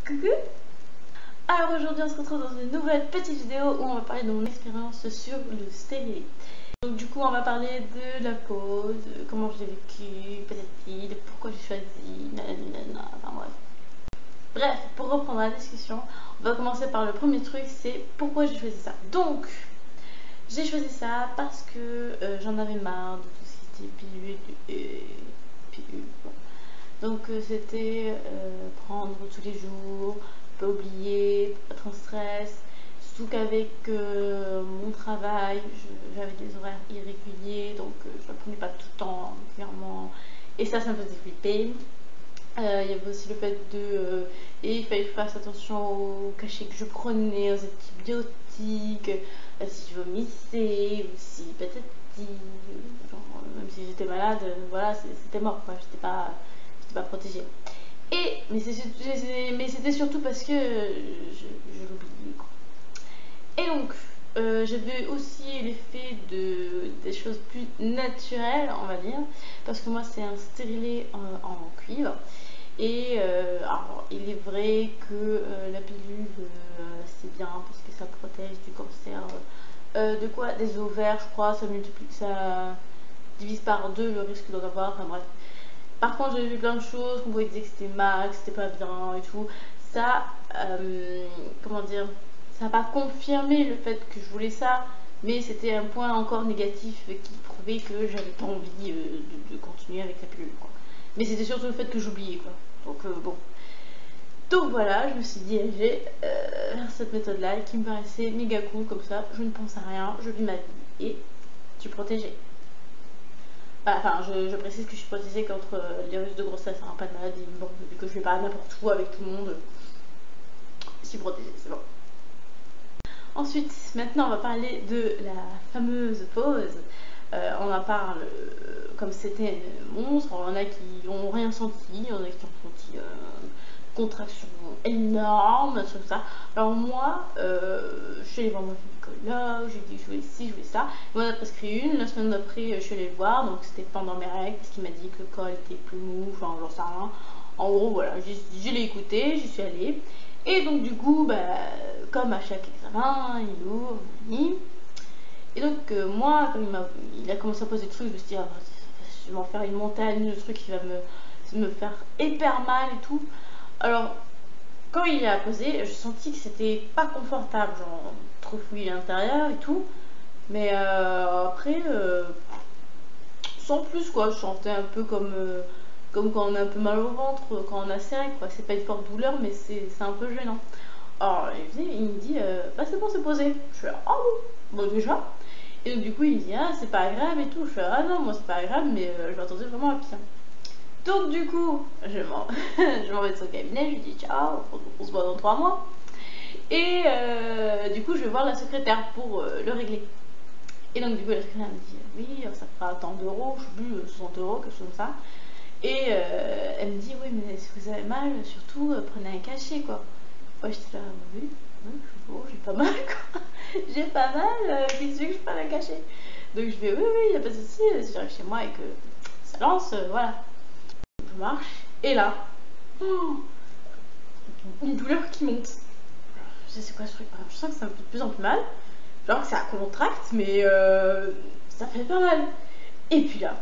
Coucou. Alors aujourd'hui on se retrouve dans une nouvelle petite vidéo où on va parler de mon expérience sur le stérilet. Donc du coup on va parler de la pause, comment je l'ai vécu, peut-être de pourquoi j'ai choisi, nanana, enfin bref. Bref, pour reprendre la discussion, on va commencer par le premier truc, c'est pourquoi j'ai choisi ça. Donc j'ai choisi ça parce que j'en avais marre de tout ce qui était pilule. Bon. Donc c'était prendre tous les jours, pas oublier, pas être en stress. Surtout qu'avec mon travail, j'avais des horaires irréguliers, donc je ne prenais pas tout le temps régulièrement. Et ça me faisait flipper. Il y avait aussi le fait de... et il fallait que je fasse attention aux cachets que je prenais, aux antibiotiques, si je vomissais, ou si peut-être... Genre, même si j'étais malade, voilà, c'était mort, quoi. J'étais pas protégée. Mais c'était surtout parce que je l'oubliais, quoi. Et donc, j'ai vu aussi l'effet des choses plus naturelles, on va dire, parce que moi c'est un stérilet en cuivre. Et alors, il est vrai que la pilule c'est bien parce que ça protège du cancer. De quoi? Des ovaires, je crois, ça multiplie, ça divise par 2 le risque d'en avoir, enfin bref. Par contre, j'ai vu plein de choses, qu'on disaient que c'était mal, que c'était pas bien et tout. Ça, comment dire, ça n'a pas confirmé le fait que je voulais ça, mais c'était un point encore négatif qui prouvait que j'avais pas envie de continuer avec la pilule, quoi. Mais c'était surtout le fait que j'oubliais, quoi. Donc, bon. Donc voilà, je me suis dirigée vers cette méthode-là qui me paraissait méga cool, comme ça, je ne pense à rien, je vis ma vie et je suis protégée. Enfin, je précise que je suis protégée contre les risques de grossesse, hein, pas de maladie. Bon, vu que je vais pas n'importe où avec tout le monde, je suis protégée, c'est bon. Ensuite, maintenant, on va parler de la fameuse pause. On en parle comme c'était un monstre. Il y en a qui n'ont rien senti, il y en a qui ont senti contraction énorme, tout ça. Alors moi, je suis allée voir mon gynécologue, j'ai dit je voulais ci, je voulais ça. Il m'en a prescrit une, la semaine d'après je suis allée le voir, donc c'était pendant mes règles, parce qu'il m'a dit que le col était plus mou, enfin j'en sais rien. En gros voilà, je l'ai écouté, j'y suis allée. Et donc du coup, bah, comme à chaque examen, il ouvre, et donc moi, quand il a commencé à poser des trucs, je me suis dit, ah, je vais m'en faire une montagne de trucs qui va me faire hyper mal et tout. Alors, quand il a posé, je sentis que c'était pas confortable, genre trop fouillé à l'intérieur et tout. Mais après, sans plus quoi, je sentais un peu comme quand on a un peu mal au ventre, quand on a serré, quoi. C'est pas une forte douleur, mais c'est un peu gênant. Alors, il me dit, bah c'est bon, c'est posé. Je fais, ah bon, déjà. Et donc, du coup, il me dit, ah, c'est pas grave et tout. Je fais, ah non, moi c'est pas grave, mais je m'attendais vraiment à pire. Donc du coup, je m'en vais de son cabinet, je lui dis ciao, on se voit dans 3 mois. Et du coup, je vais voir la secrétaire pour le régler. Et donc du coup, la secrétaire me dit oui, ça fera tant d'euros, je sais plus, 60 euros, quelque chose comme ça. Et elle me dit oui, mais si vous avez mal, surtout prenez un cachet, quoi. Moi j'étais là, oui, bon, j'ai pas mal, quoi. J'ai pas mal, qu'est-ce que je prenne un cachet? Donc je fais oui, il n'y a pas de souci, si j'arrive chez moi et que ça lance, voilà. Je marche, et là, une douleur qui monte. Je sais c'est quoi ce truc? Je sens que ça me fait de plus en plus mal. Genre que ça contracte, mais ça fait pas mal. Et puis là,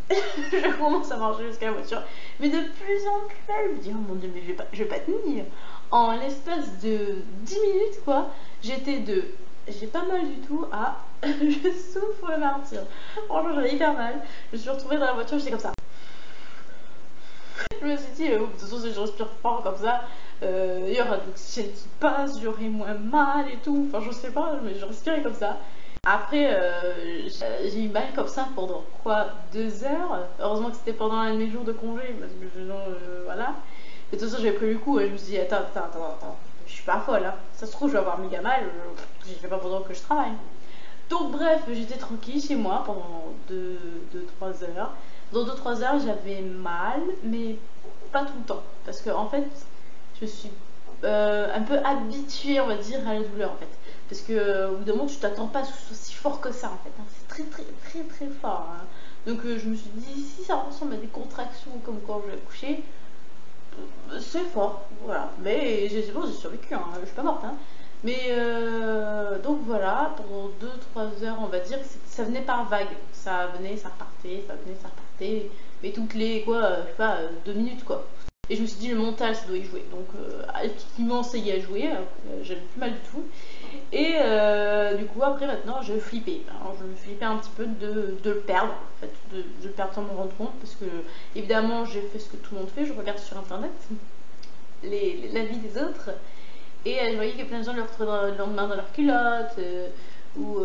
je commence à marcher jusqu'à la voiture, mais de plus en plus mal. Je me dis, oh mon dieu, mais je vais pas tenir. En l'espace de 10 minutes, quoi, j'étais de j'ai pas mal du tout à je souffre le martyr. Franchement, j'avais hyper mal. Je me suis retrouvée dans la voiture, j'étais comme ça. Je me suis dit, de toute façon, si je respire fort comme ça, il y aura de l'oxygène qui passe, j'aurai moins mal et tout. Enfin, je sais pas, mais je respirais comme ça. Après, j'ai eu mal comme ça pendant quoi, 2 heures. Heureusement que c'était pendant un de mes jours de congé, parce que sinon, voilà. Et de toute façon, j'avais pris le coup et je me suis dit, attends, je suis pas folle, hein. Ça se trouve, je vais avoir méga mal, je fais pas pendant que je travaille. Donc, bref, j'étais tranquille chez moi pendant 2-3 heures. Dans 2-3 heures, j'avais mal, mais pas tout le temps. Parce que, en fait, je suis un peu habituée, on va dire, à la douleur, en fait. Parce que, au bout d'un moment, tu t'attends pas à ce que ce soit si fort que ça, en fait. Hein. C'est très fort. Hein. Donc, je me suis dit, si ça ressemble à des contractions comme quand je vais accoucher, c'est fort, voilà. Mais c'est bon, j'ai survécu, hein, je suis pas morte. Hein. Mais donc voilà, pendant 2-3 heures, on va dire, ça venait par vague. Ça venait, ça repartait, ça venait, ça repartait. Mais toutes les, je sais pas, 2 minutes, quoi. Et je me suis dit, le mental, ça doit y jouer. Donc, effectivement, ça y a joué. J'avais plus mal du tout. Et du coup, après, maintenant, je flippais. Alors, je flippais un petit peu de le perdre, en fait, de le perdre sans me rendre compte. Parce que, évidemment, j'ai fait ce que tout le monde fait. Je regarde sur Internet la vie des autres. Et je voyais que plein de gens le retrouvaient le lendemain dans leur culotte. Ou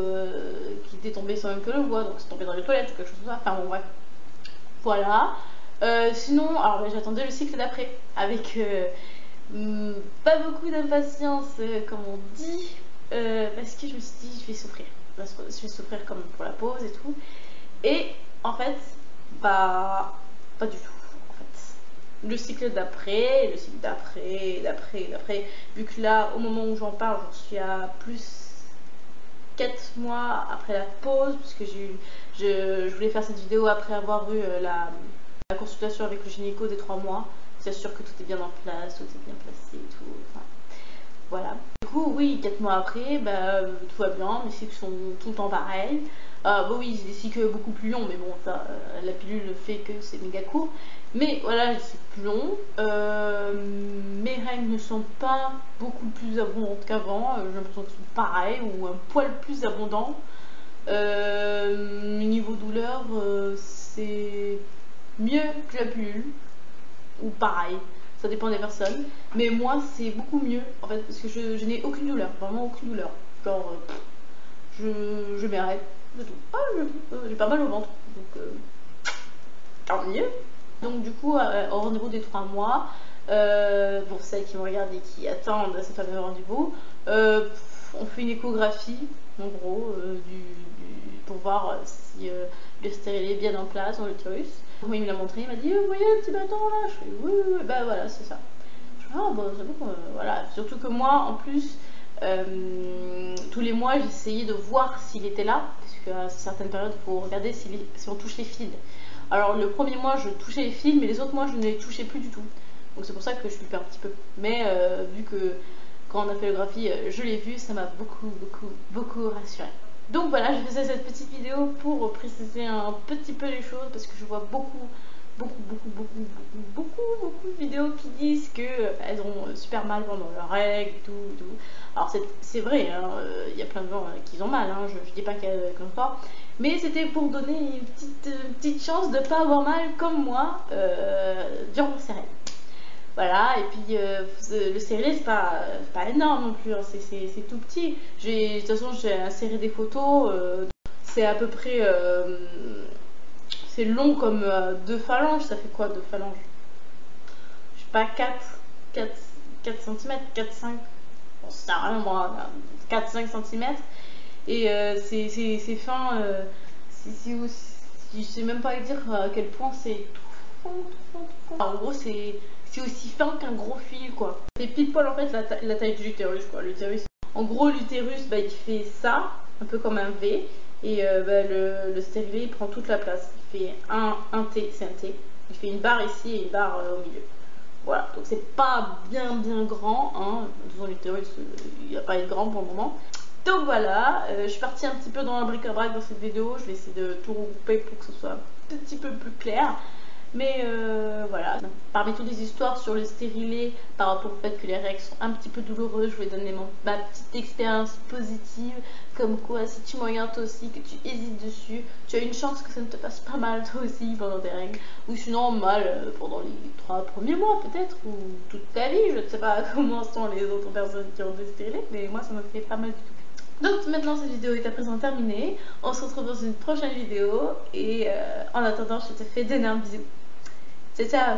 qui étaient tombés sans même que le voie. Donc, c'est tombé dans les toilettes ou quelque chose comme ça. Enfin, bon, bref. Voilà. Sinon, alors j'attendais le cycle d'après avec pas beaucoup d'impatience, comme on dit, parce que je me suis dit je vais souffrir. Je vais souffrir comme pour la pause et tout. Et en fait, bah, pas du tout. En fait, le cycle d'après, vu que là, au moment où j'en parle, j'en suis à plus 4 mois après la pause, puisque je voulais faire cette vidéo après avoir eu la consultation avec le gynéco des 3 mois. S'assure que tout est bien en place, tout est bien placé et tout. Enfin, voilà. Du coup, oui, 4 mois après, bah, tout va bien, mes cycles sont tout le temps pareils. Bon, oui, j'ai des cycles beaucoup plus longs, mais bon, ça, la pilule fait que c'est méga court. Mais voilà, les cycles plus longs. Mes règles ne sont pas beaucoup plus abondantes qu'avant. J'ai l'impression qu'elles sont pareilles ou un poil plus abondant. Niveau douleur, c'est mieux que la pilule. Ou pareil, ça dépend des personnes. Mais moi, c'est beaucoup mieux en fait, parce que je n'ai aucune douleur, vraiment aucune douleur. Genre, je m'arrête de tout. Ah, j'ai pas mal au ventre, donc tant mieux. Donc du coup, au niveau des 3 mois, pour celles qui me regardent et qui attendent ce fameux rendez-vous, on fait une échographie, en gros, pour voir si le stérilet est bien en place dans l'utérus. Il me l'a montré, il m'a dit vous voyez un petit bâton là? Je fais oui, bah voilà, c'est ça. Je fais ah bah c'est bon, voilà. Surtout que moi, en plus, tous les mois, j'essayais de voir s'il était là, parce qu'à certaines périodes, il faut regarder si on touche les fils. Alors le premier mois, je touchais les fils, mais les autres mois, je ne les touchais plus du tout. Donc c'est pour ça que je flippais un petit peu. Mais vu que quand on a fait l'échographie, je l'ai vu, ça m'a beaucoup rassurée. Donc voilà, je faisais cette petite vidéo pour préciser un petit peu les choses, parce que je vois beaucoup de vidéos qui disent qu'elles ont super mal pendant leurs règles, tout. Alors c'est vrai, hein, y a plein de gens qui ont mal, hein, je dis pas qu'elles ont tort, mais c'était pour donner une petite chance de pas avoir mal comme moi durant ces règles. Voilà, et puis le stérilet c'est pas énorme non plus, hein, c'est tout petit. De toute façon j'ai inséré des photos, c'est à peu près, c'est long comme 2 phalanges, ça fait quoi 2 phalanges? Je sais pas, 4 cm, 4-5, bon c'est rien moi, 4-5 cm, et c'est fin, je sais même pas dire à quel point c'est tout fin. En gros c'est aussi fin qu'un gros fil quoi. C'est pile poil en fait la taille de l'utérus quoi. L'utérus, en gros l'utérus bah, il fait ça, un peu comme un V, et bah, le stérilet il prend toute la place. Il fait un T, c'est un T. Il fait une barre ici et une barre au milieu. Voilà, donc c'est pas bien grand, hein. Disons l'utérus il va pas être grand pour le moment. Donc voilà, je suis partie un petit peu dans un bric-à-brac dans cette vidéo. Je vais essayer de tout regrouper pour que ce soit un petit peu plus clair. Mais voilà, parmi toutes les histoires sur le stérilet par rapport au fait que les règles sont un petit peu douloureuses, je vais donner ma petite expérience positive, comme quoi si tu me regardes toi aussi, que tu hésites dessus, tu as une chance que ça ne te fasse pas mal toi aussi pendant tes règles, ou sinon mal pendant les 3 premiers mois peut-être, ou toute ta vie. Je ne sais pas comment sont les autres personnes qui ont des stérilés, mais moi ça me fait pas mal du tout. Donc maintenant cette vidéo est à présent terminée, on se retrouve dans une prochaine vidéo, et en attendant je te fais d'énormes bisous. Ciao ciao.